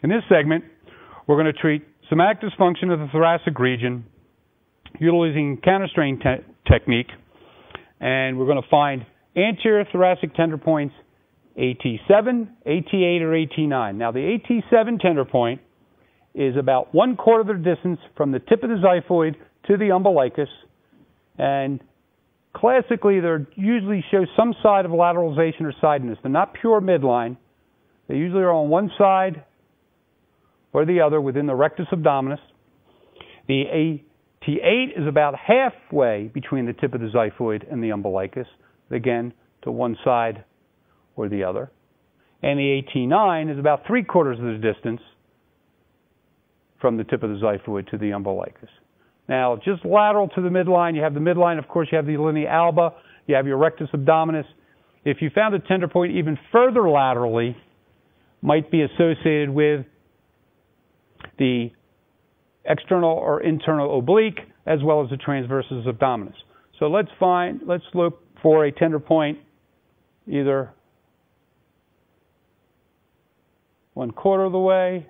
In this segment, we're going to treat somatic dysfunction of the thoracic region utilizing counterstrain technique, and we're going to find anterior thoracic tender points AT7, AT8, or AT9. Now, the AT7 tender point is about 1/4 of the distance from the tip of the xiphoid to the umbilicus, and classically, they usually show some side of lateralization or sidedness. They're not pure midline. They usually are on one side or the other within the rectus abdominis. The AT8 is about halfway between the tip of the xiphoid and the umbilicus, again, to one side or the other. And the AT9 is about 3/4 of the distance from the tip of the xiphoid to the umbilicus. Now, just lateral to the midline, you have the midline, of course, you have the linea alba, you have your rectus abdominis. If you found a tender point even further laterally, might be associated with the external or internal oblique, as well as the transversus abdominis. So let's look for a tender point either 1/4 of the way,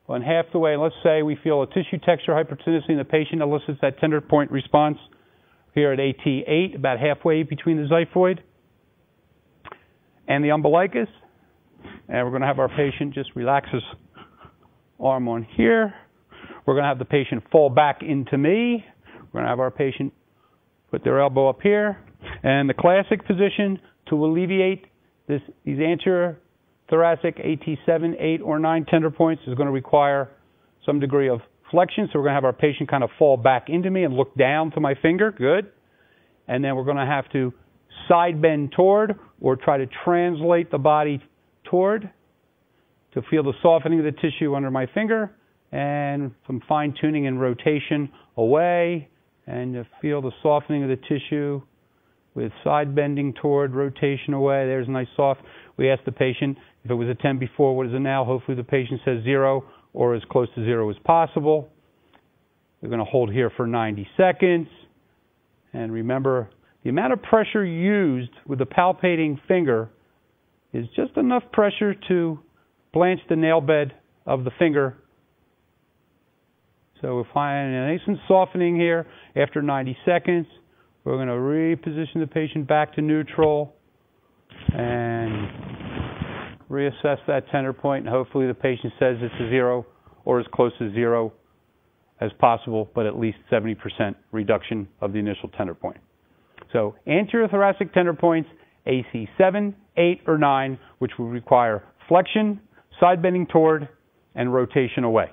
1/2 the way. Let's say we feel a tissue texture hypertonicity in the patient elicits that tender point response here at AT8, about halfway between the xiphoid and the umbilicus. And we're going to have our patient just relax his arm on here. We're going to have the patient fall back into me. We're going to have our patient put their elbow up here. And the classic position to alleviate these anterior thoracic AT7, 8, or 9 tender points is going to require some degree of flexion. So we're going to have our patient kind of fall back into me and look down to my finger. Good. And then we're going to have to side bend toward or try to translate the body toward to feel the softening of the tissue under my finger and some fine tuning and rotation away, and to feel the softening of the tissue with side bending toward, rotation away. There's a nice soft. We ask the patient if it was a 10 before, what is it now? Hopefully the patient says 0 or as close to 0 as possible. We're going to hold here for 90 seconds. And remember, the amount of pressure used with the palpating finger is just enough pressure to blanch the nail bed of the finger. So we'll find a nice and softening here after 90 seconds. We're going to reposition the patient back to neutral and reassess that tender point, and hopefully the patient says it's a 0 or as close to 0 as possible, but at least 70% reduction of the initial tender point. So anterior thoracic tender points, AC7, 8, or 9, which will require flexion, side bending toward, and rotation away.